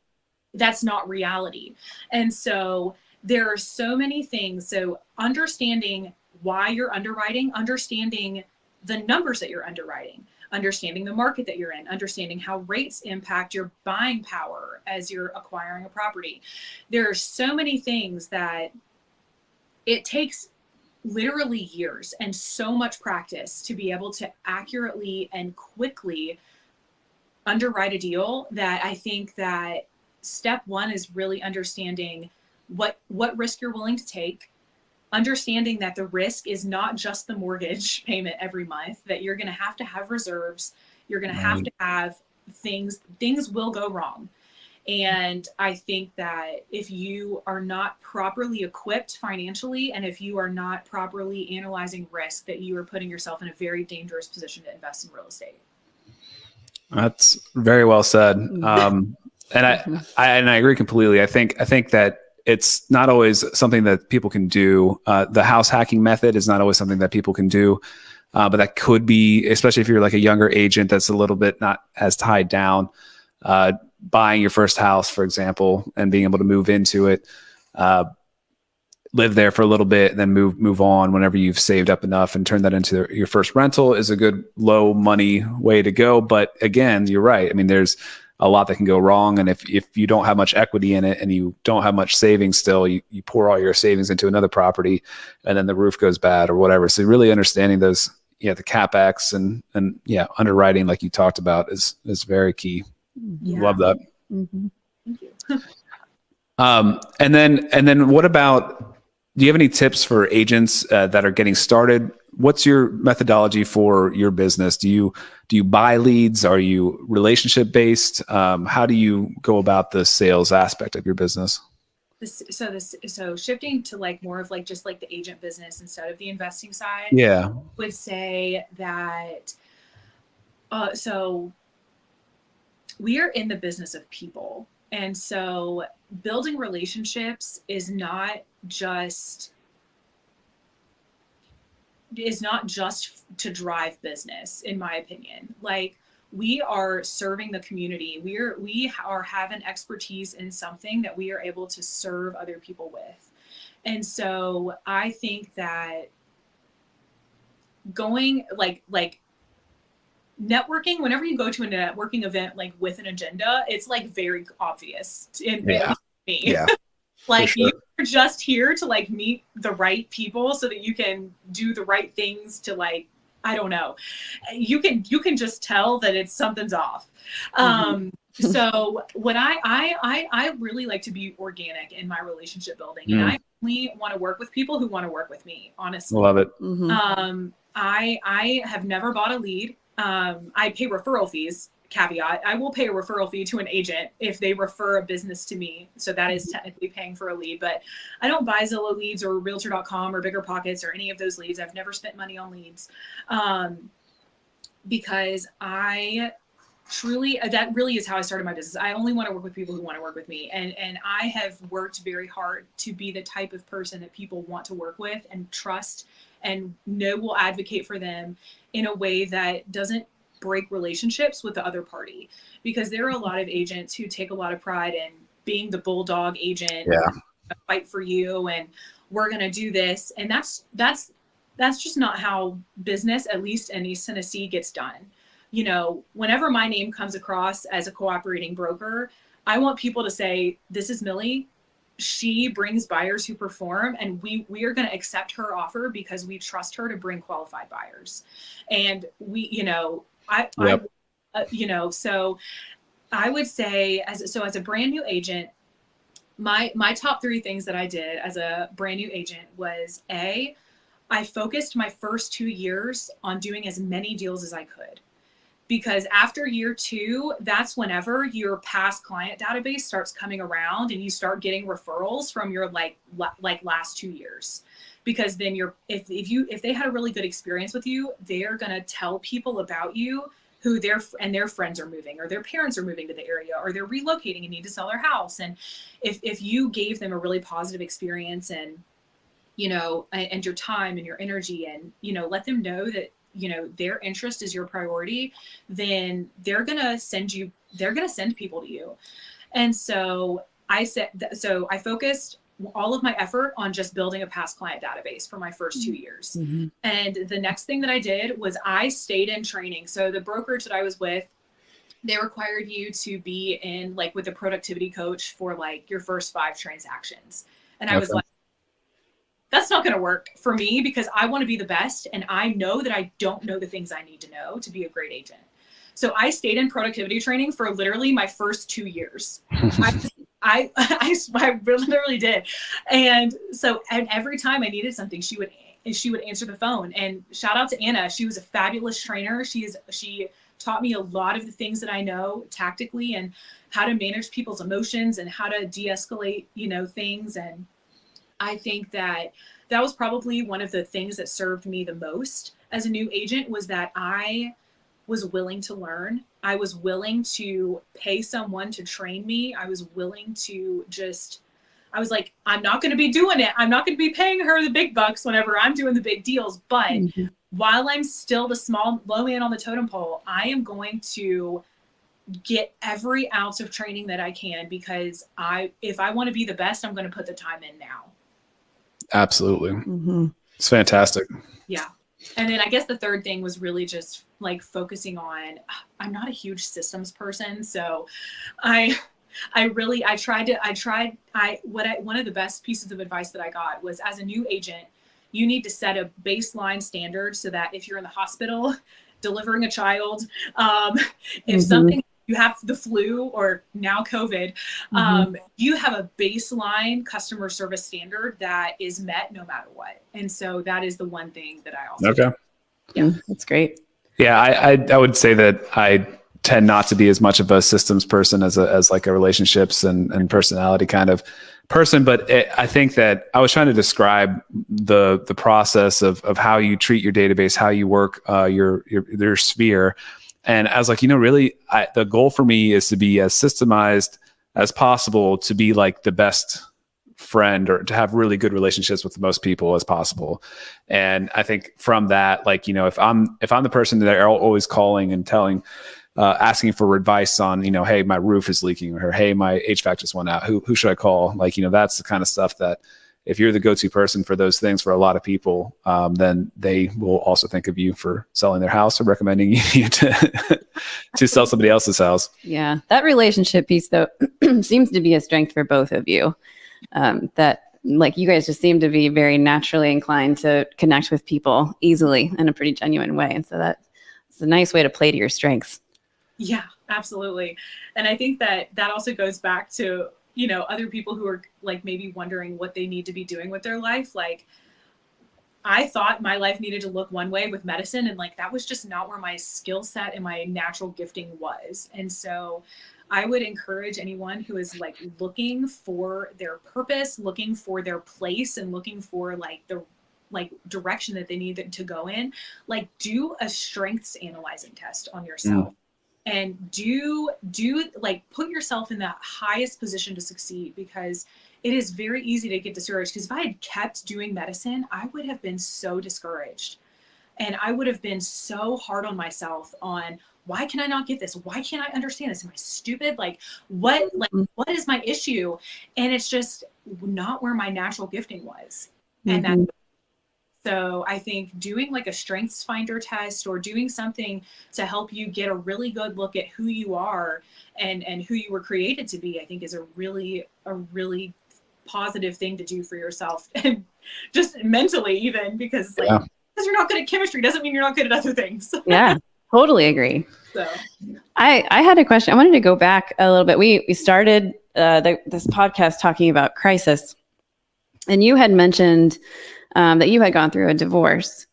that's not reality. And so there are so many things. So understanding why you're underwriting, understanding the numbers that you're underwriting, understanding the market that you're in, understanding how rates impact your buying power as you're acquiring a property. There are so many things that it takes literally years and so much practice to be able to accurately and quickly underwrite a deal, that I think that step one is really understanding what risk you're willing to take, understanding that the risk is not just the mortgage payment every month, that you're going to have reserves, you're going to have to have things will go wrong. And I think that if you are not properly equipped financially, and if you are not properly analyzing risk, that you are putting yourself in a very dangerous position to invest in real estate. That's very well said. And I agree completely. I think that it's not always something that people can do. The house hacking method is not always something that people can do, but that could be, especially if you're like a younger agent that's a little bit not as tied down, buying your first house, for example, and being able to move into it, live there for a little bit, and then move on whenever you've saved up enough and turn that into your first rental is a good low money way to go. But again, you're right. I mean, there's a lot that can go wrong. And if you don't have much equity in it and you don't have much savings still, you pour all your savings into another property and then the roof goes bad or whatever. So really understanding those, the CapEx and underwriting, like you talked about, is very key. Yeah. Love that. Mm-hmm. Thank you. And then what about, do you have any tips for agents that are getting started? What's your methodology for your business? Do you buy leads? Are you relationship based? How do you go about the sales aspect of your business? So shifting to like more of like just like the agent business instead of the investing side. Yeah, would say that. So we are in the business of people, and so building relationships is not just to drive business, in my opinion. Like, we are serving the community. We are have an expertise in something that we are able to serve other people with. And so I think that going like networking, whenever you go to a networking event, like with an agenda, it's like very obvious in me. Yeah. Like, sure. You're just here to like meet the right people so that you can do the right things to, like, I don't know. You can just tell that something's off. So what I really like to be organic in my relationship building, and I only want to work with people who want to work with me, honestly. Love it. I have never bought a lead. I pay referral fees. Caveat: I will pay a referral fee to an agent if they refer a business to me. So that is technically paying for a lead, but I don't buy Zillow leads or Realtor.com or Bigger Pockets or any of those leads. I've never spent money on leads, because I truly, that really is how I started my business. I only want to work with people who want to work with me. And I have worked very hard to be the type of person that people want to work with and trust and know will advocate for them in a way that doesn't break relationships with the other party. Because there are a lot of agents who take a lot of pride in being the bulldog agent, fight for you, and we're going to do this. And that's just not how business, at least in East Tennessee, gets done. You know, whenever my name comes across as a cooperating broker, I want people to say, this is Millie. She brings buyers who perform, and we are going to accept her offer because we trust her to bring qualified buyers. And we, so I would say as a brand new agent, my top 3 things that I did as a brand new agent was I focused my first 2 years on doing as many deals as I could. Because after year 2, that's whenever your past client database starts coming around and you start getting referrals from your like last 2 years. Because then if they had a really good experience with you, they're gonna tell people about you who their friends are moving, or their parents are moving to the area, or they're relocating and need to sell their house. And if you gave them a really positive experience and and your time and your energy, and let them know that their interest is your priority, then they're going to send people to you. And so I focused all of my effort on just building a past client database for my first 2 years. Mm-hmm. And the next thing that I did was I stayed in training. So the brokerage that I was with, they required you to be in like with a productivity coach for like your first 5 transactions. And I was like, that's not going to work for me because I want to be the best. And I know that I don't know the things I need to know to be a great agent. So I stayed in productivity training for literally my first 2 years. I literally did. And so, and every time I needed something, she would answer the phone. And shout out to Anna. She was a fabulous trainer. She taught me a lot of the things that I know tactically and how to manage people's emotions and how to de-escalate, things. And I think that was probably one of the things that served me the most as a new agent was that I was willing to learn. I was willing to pay someone to train me. I was willing to I was like, I'm not going to be doing it. I'm not going to be paying her the big bucks whenever I'm doing the big deals. But while I'm still the low man on the totem pole, I am going to get every ounce of training that I can because if I want to be the best, I'm going to put the time in now. Absolutely. It's fantastic. Yeah. And then I guess the third thing was really just like focusing on, I'm not a huge systems person. So one of the best pieces of advice that I got was as a new agent, you need to set a baseline standard so that if you're in the hospital delivering a child, if something, you have the flu or now COVID, you have a baseline customer service standard that is met no matter what. And so that is the one thing that I also do. Yeah, that's great. Yeah, I would say that I tend not to be as much of a systems person as like a relationships and personality kind of person. But I think that I was trying to describe the process of how you treat your database, how you work your sphere. And I was like, really, the goal for me is to be as systemized as possible to be like the best friend or to have really good relationships with the most people as possible. And I think from that, like, if I'm the person that are always calling and telling, asking for advice on, hey, my roof is leaking, or hey, my HVAC just went out. Who should I call? Like, that's the kind of stuff that if you're the go-to person for those things for a lot of people, then they will also think of you for selling their house or recommending you to sell somebody else's house. Yeah. That relationship piece though seems to be a strength for both of you. That like you guys just seem to be very naturally inclined to connect with people easily in a pretty genuine way. And so that's a nice way to play to your strengths. Yeah, absolutely. And I think that also goes back to, other people who are like maybe wondering what they need to be doing with their life. Like I thought my life needed to look one way with medicine. And like, that was just not where my skill set and my natural gifting was. And so I would encourage anyone who is like looking for their purpose, looking for their place and looking for like the direction that they need to go in, like do a strengths analyzing test on yourself. And do like put yourself in that highest position to succeed, because it is very easy to get discouraged. Because if I had kept doing medicine, I would have been so discouraged, and I would have been so hard on myself on why can I not get this? Why can't I understand this? Am I stupid? What is my issue? And it's just not where my natural gifting was. And so I think doing like a strengths finder test or doing something to help you get a really good look at who you are and who you were created to be, I think is a really positive thing to do for yourself, and just mentally even, because because you're not good at chemistry doesn't mean you're not good at other things. Yeah, totally agree. So I had a question. I wanted to go back a little bit. We started this podcast talking about crisis, and you had mentioned that you had gone through a divorce,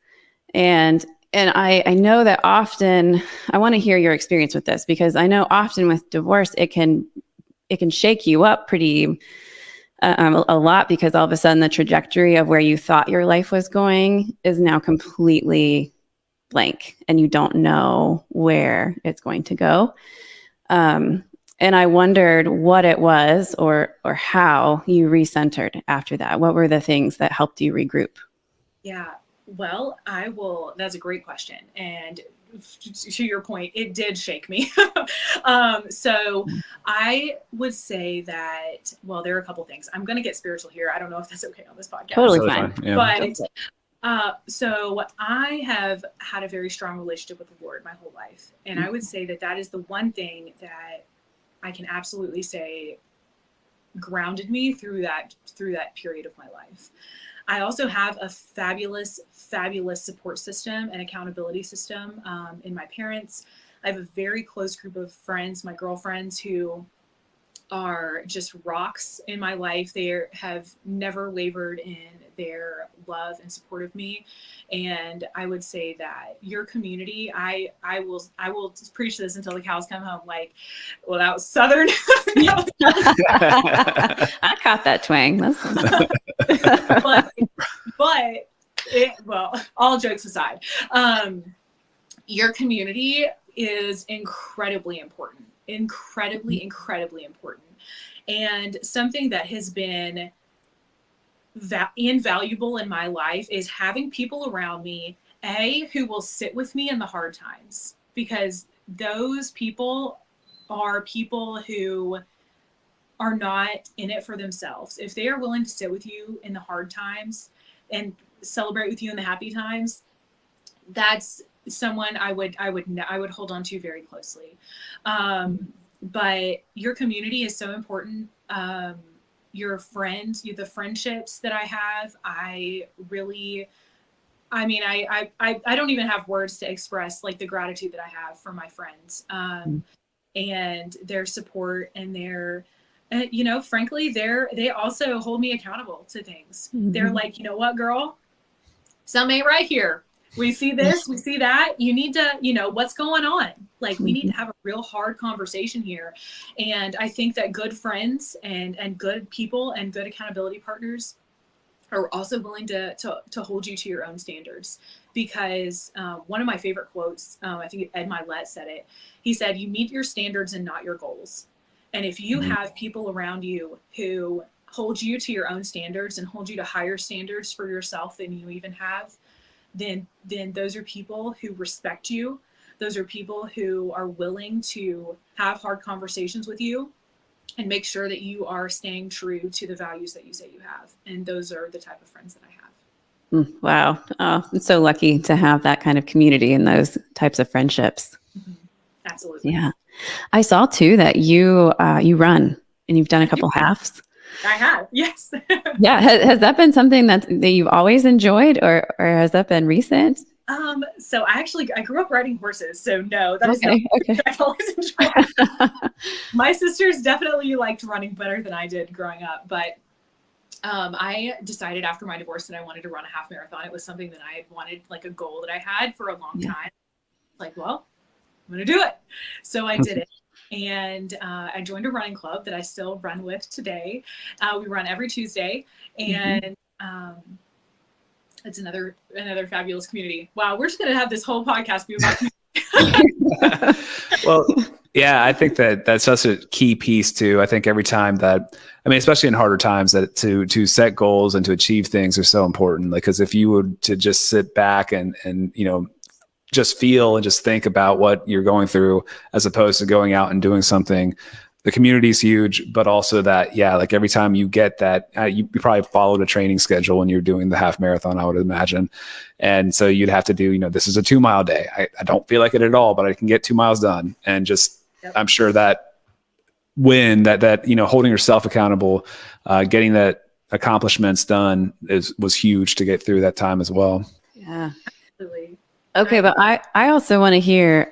and I know that often, I want to hear your experience with this, because I know often with divorce, it can shake you up pretty a lot, because all of a sudden the trajectory of where you thought your life was going is now completely blank, and you don't know where it's going to go. And I wondered what it was or how you recentered after that. What were the things that helped you regroup? Yeah, well, that's a great question. And to your point, it did shake me. So I would say that, well, there are a couple things. I'm going to get spiritual here. I don't know if that's okay on this podcast. Totally fine. Yeah. But so I have had a very strong relationship with the Lord my whole life. And I would say that that is the one thing that I can absolutely say grounded me through that period of my life. I also have a fabulous support system and accountability system in my parents. I have a very close group of friends, my girlfriends, who are just rocks in my life. They have never wavered in their love and support of me. And I would say that your community, I will preach this until the cows come home. Like, well, that was Southern. I caught that twang. But all jokes aside, your community is incredibly important. Incredibly important. And something that has been invaluable in my life is having people around me, who will sit with me in the hard times, because those people are people who are not in it for themselves. If they are willing to sit with you in the hard times and celebrate with you in the happy times, that's someone I would hold on to very closely. But your community is so important. Your friends, the friendships that I have, I don't even have words to express like the gratitude that I have for my friends, and their support and their, frankly, they also hold me accountable to things. Mm-hmm. They're like, you know what, girl, something ain't right here. We see this, we see that. You need to, what's going on? Like, we need to have a real hard conversation here. And I think that good friends and good people and good accountability partners are also willing to hold you to your own standards. Because one of my favorite quotes, I think Ed Milet said it. He said, "You meet your standards and not your goals." And if you have people around you who hold you to your own standards and hold you to higher standards for yourself than you even have, then those are people who respect you. Those are people who are willing to have hard conversations with you and make sure that you are staying true to the values that you say you have. And those are the type of friends that I have. Wow. Oh, I'm so lucky to have that kind of community and those types of friendships. Mm-hmm. Absolutely. Yeah. I saw too that you run and you've done a couple halves. I have, yes. Yeah. Has that been something that you've always enjoyed, or has that been recent? So I grew up riding horses. So no, that is not something I've always enjoyed. My sisters definitely liked running better than I did growing up. But I decided after my divorce that I wanted to run a half marathon. It was something that I wanted, like a goal that I had for a long time. Like, well, I'm going to do it. So I did it. And I joined a running club that I still run with today. We run every Tuesday, and it's another fabulous community. Wow, we're just going to have this whole podcast be about community. Well, yeah, I think that's such a key piece too. I think every time especially in harder times, that to set goals and to achieve things are so important. Like, because if you were to just sit back and just feel and just think about what you're going through, as opposed to going out and doing something, the community is huge, but also that, like every time you get that, you probably followed a training schedule when you're doing the half marathon, I would imagine. And so you'd have to do, this is a 2 mile day. I don't feel like it at all, but I can get 2 miles done. And just, I'm sure that holding yourself accountable, getting that accomplishments done was huge to get through that time as well. Yeah, absolutely. Okay, but I also want to hear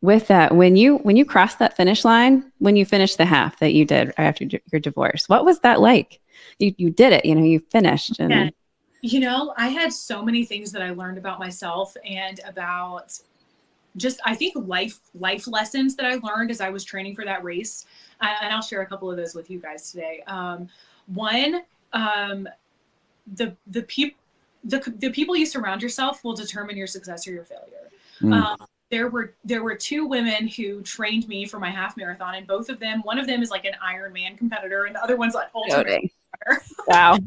with that, when you crossed that finish line, when you finished the half that you did after your divorce, what was that like? You did it, you finished. And I had so many things that I learned about myself and about just, I think, life lessons that I learned as I was training for that race. And I'll share a couple of those with you guys today. One, the people you surround yourself will determine your success or your failure. There were 2 women who trained me for my half marathon, and one of them is like an Ironman competitor, and the other one's like ultimate. Wow.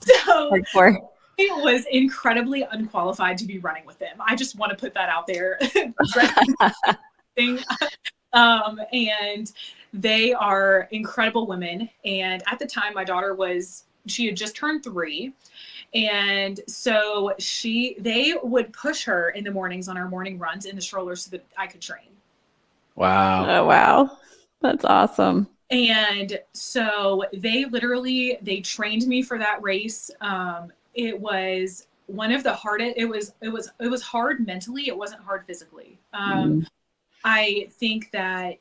So, hardcore. was incredibly unqualified to be running with them. I just want to put that out there. And they are incredible women. And at the time, my daughter she had just turned 3. And so they would push her in the mornings on our morning runs in the stroller so that I could train. Wow. Oh, wow. That's awesome. And so they trained me for that race. It was one of the hardest. It was hard mentally. It wasn't hard physically. I think that,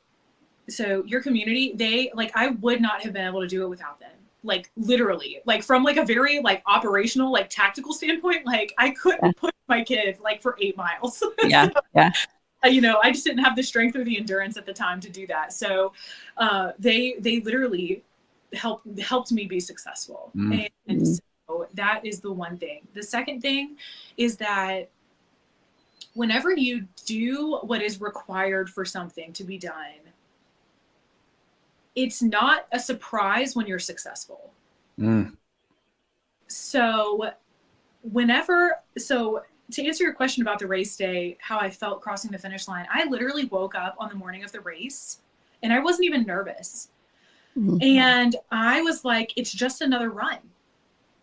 so your community, I would not have been able to do it without them. Like literally, like from like a very like operational, like tactical standpoint, like I couldn't push my kid like for 8 miles. Yeah. So, yeah. I just didn't have the strength or the endurance at the time to do that. So they literally helped me be successful. And so that is the one thing. The second thing is that whenever you do what is required for something to be done, it's not a surprise when you're successful. So to answer your question about the race day, how I felt crossing the finish line, I literally woke up on the morning of the race and I wasn't even nervous. And I was like, it's just another run.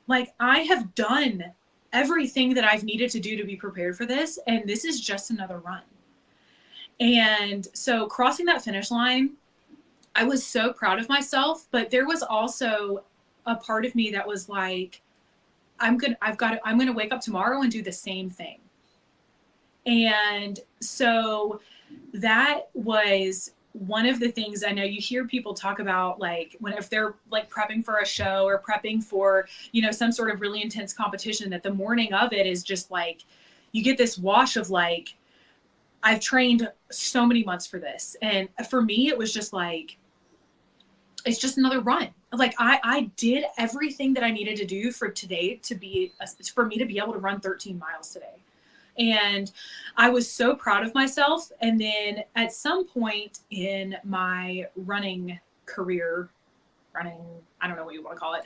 Like I have done everything that I've needed to do to be prepared for this. And this is just another run. And so crossing that finish line, I was so proud of myself, but there was also a part of me that was like, I'm going to wake up tomorrow and do the same thing. And so that was one of the things I know you hear people talk about, like if they're like prepping for a show or prepping for, some sort of really intense competition, that the morning of it is just like, you get this wash of like, I've trained so many months for this. And for me, it was just like, it's just another run. Like I did everything that I needed to do for today for me to be able to run 13 miles today. And I was so proud of myself. And then at some point in my running career, I don't know what you want to call it,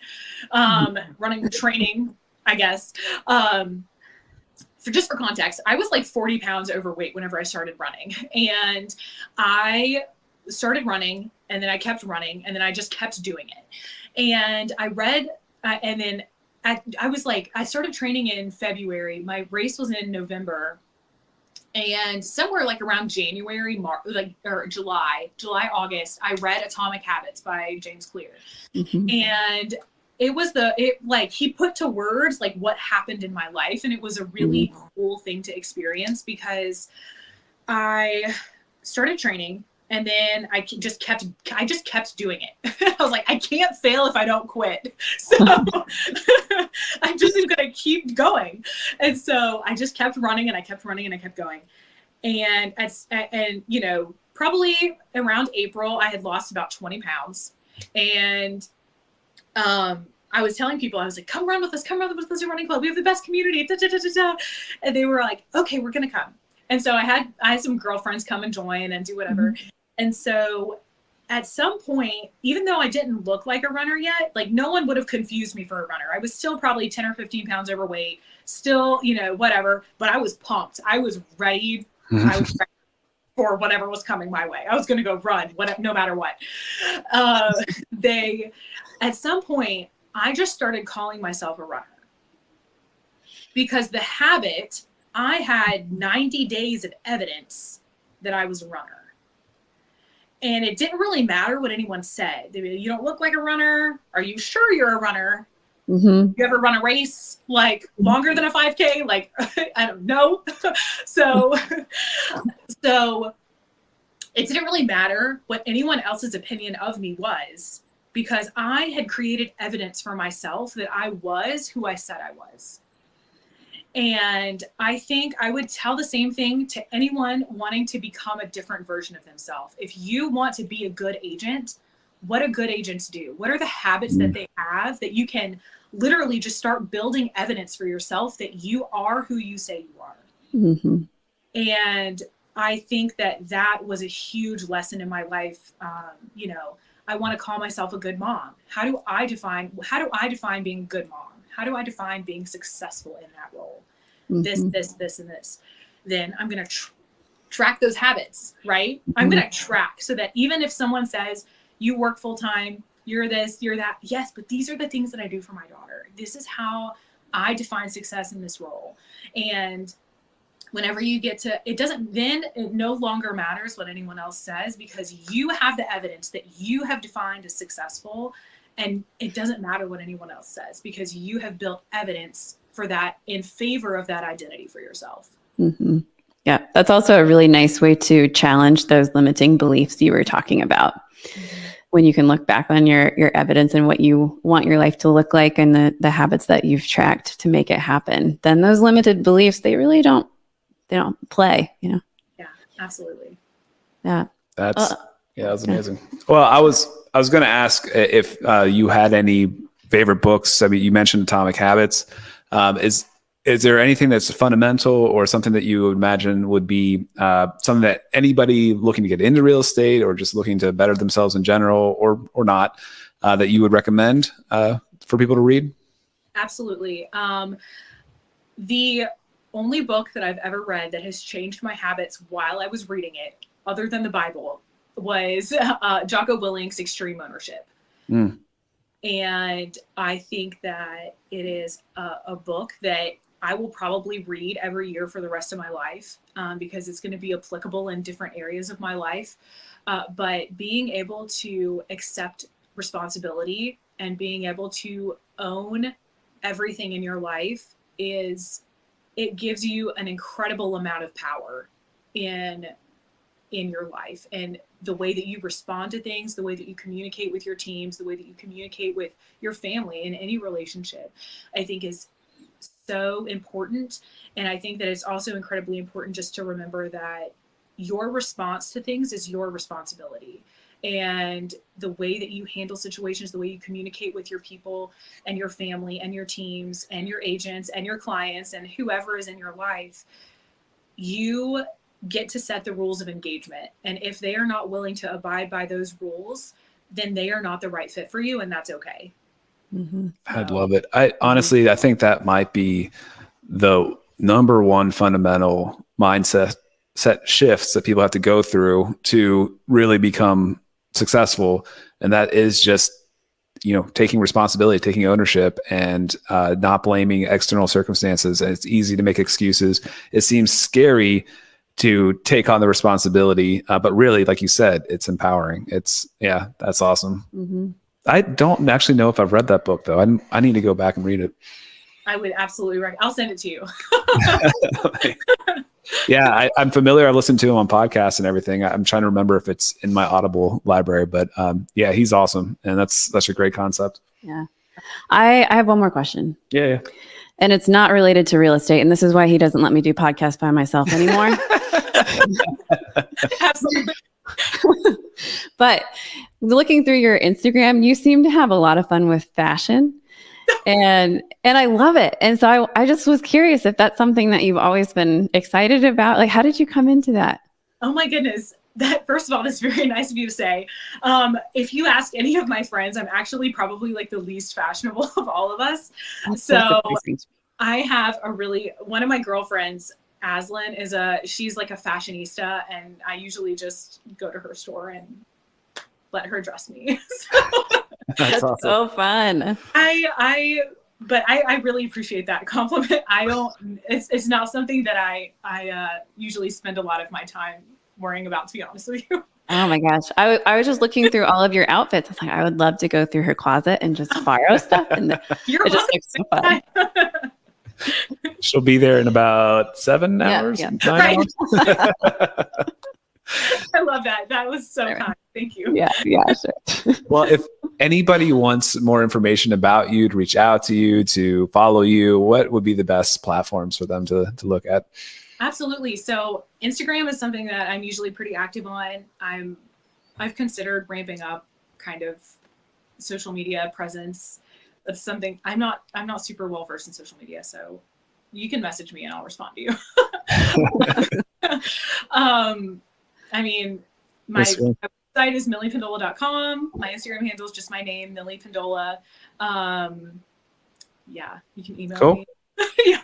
running training, I guess. For context, I was like 40 pounds overweight whenever I started running. And I started running, and then I kept running, and then I just kept doing it. And I read, and then I started training in February. My race was in November, and somewhere like around January, or July, August, I read Atomic Habits by James Clear. And it was he put to words like what happened in my life. And it was a really cool thing to experience, because I started training, and then I just kept doing it. I was like, I can't fail if I don't quit. So I'm just going to keep going. And so I just kept running, and I kept running, and I kept going. And probably around April, I had lost about 20 pounds. And I was telling people, I was like, come run with us at Running Club. We have the best community. Da, da, da, da, da. And they were like, okay, we're going to come. And so I had some girlfriends come and join and do whatever. And so at some point, even though I didn't look like a runner yet, like no one would have confused me for a runner. I was still probably 10 or 15 pounds overweight, still, whatever, but I was pumped. I was ready. I was ready for whatever was coming my way. I was going to go run, no matter what. At some point, I just started calling myself a runner, because the habit, I had 90 days of evidence that I was a runner. And it didn't really matter what anyone said. You don't look like a runner. Are you sure you're a runner? You ever run a race like longer than a 5K? Like, I don't know. So it didn't really matter what anyone else's opinion of me was, because I had created evidence for myself that I was who I said I was. And I think I would tell the same thing to anyone wanting to become a different version of themselves. If you want to be a good agent, what do good agents do? What are the habits that they have that you can literally just start building evidence for yourself that you are who you say you are? And I think that was a huge lesson in my life. I want to call myself a good mom. How do I define being a good mom? how do I define being successful in that role? Mm-hmm. This, and this. Then I'm going to track those habits, right? Mm-hmm. I'm going to track so that even if someone says you work full time, you're this, you're that. Yes, but these are the things that I do for my daughter. This is how I define success in this role. And whenever you get to, it no longer matters what anyone else says, because you have the evidence that you have defined as successful, and it doesn't matter what anyone else says, because you have built evidence for that in favor of that identity for yourself. Mm-hmm. Yeah, that's also a really nice way to challenge those limiting beliefs you were talking about. Mm-hmm. When you can look back on your evidence and what you want your life to look like, and the habits that you've tracked to make it happen, then those limited beliefs, they don't play, Yeah, absolutely. Yeah. That was amazing. Well, I was going to ask if you had any favorite books. I mean, you mentioned Atomic Habits. Is there anything that's fundamental or something that you would imagine would be something that anybody looking to get into real estate or just looking to better themselves in general or not that you would recommend for people to read? Absolutely. The only book that I've ever read that has changed my habits while I was reading it, other than the Bible, was Jocko Willink's Extreme Ownership. Mm. And I think that it is a book that I will probably read every year for the rest of my life, because it's going to be applicable in different areas of my life. But being able to accept responsibility and being able to own everything in your life it gives you an incredible amount of power in your life, and the way that you respond to things, the way that you communicate with your teams, the way that you communicate with your family in any relationship, I think is so important. And I think that it's also incredibly important just to remember that your response to things is your responsibility. And the way that you handle situations, the way you communicate with your people and your family and your teams and your agents and your clients and whoever is in your life, you get to set the rules of engagement. And if they are not willing to abide by those rules, then they are not the right fit for you, and that's okay. Mm-hmm. I'd love it. I honestly think that might be the number one fundamental mindset shifts that people have to go through to really become successful. And that is just, taking responsibility, taking ownership, and not blaming external circumstances. And it's easy to make excuses. It seems scary to take on the responsibility, but really, like you said, it's empowering. That's awesome. Mm-hmm. I don't actually know if I've read that book though. I need to go back and read it. I would absolutely recommend. I'll send it to you. Yeah, I'm familiar. I listened to him on podcasts and everything. I'm trying to remember if it's in my Audible library, but he's awesome, and that's a great concept. Yeah, I have one more question. Yeah. And it's not related to real estate, and this is why he doesn't let me do podcasts by myself anymore. Absolutely. But looking through your Instagram, you seem to have a lot of fun with fashion. And I love it. And so I just was curious if that's something that you've always been excited about. Like, how did you come into that? Oh my goodness. That, first of all, that's very nice of you to say. If you ask any of my friends, I'm actually probably like the least fashionable of all of us. So I have one of my girlfriends, Aslan, she's like a fashionista, and I usually just go to her store and let her dress me. That's awesome. So fun. I really appreciate that compliment. It's not something that I usually spend a lot of my time worrying about, to be honest with you. Oh my gosh. I was just looking through all of your outfits. I was like, I would love to go through her closet and just borrow stuff. And it just looks so fun. She'll be there in about 7 hours. Yeah. 9 hours. I love that. That was so kind. Thank you. Yeah, sure. Well, if anybody wants more information about you, to reach out to you, to follow you, what would be the best platforms for them to look at? Absolutely. So Instagram is something that I'm usually pretty active on. I've considered ramping up kind of social media presence. That's something I'm not super well versed in social media, so you can message me and I'll respond to you. My website is milliependola.com. My Instagram handle is just my name, Millie Pendola. yeah, you can email Cool. me. Yeah.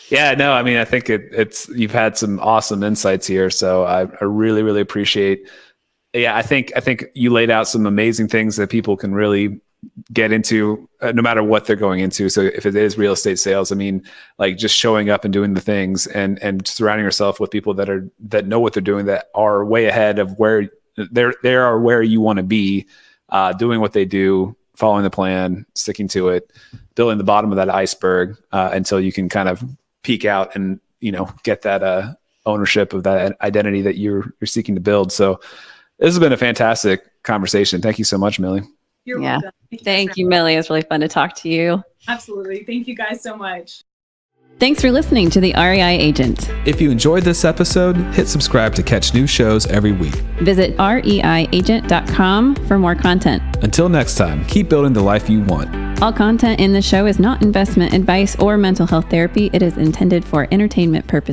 Yeah, no, I mean, I think it's you've had some awesome insights here. So I really, really appreciate. Yeah, I think you laid out some amazing things that people can really get into, no matter what they're going into. So if it is real estate sales, I mean, like just showing up and doing the things, and surrounding yourself with people that know what they're doing, that are way ahead of where they are where you want to be, doing what they do, following the plan, sticking to it, building the bottom of that iceberg until you can kind of peek out and, get that ownership of that identity that you're seeking to build. So this has been a fantastic conversation. Thank you so much, Millie. You're welcome. Thank you, Millie. It's really fun to talk to you. Absolutely. Thank you guys so much. Thanks for listening to the REI Agent. If you enjoyed this episode, hit subscribe to catch new shows every week. Visit reiagent.com for more content. Until next time, keep building the life you want. All content in the show is not investment advice or mental health therapy. It is intended for entertainment purposes.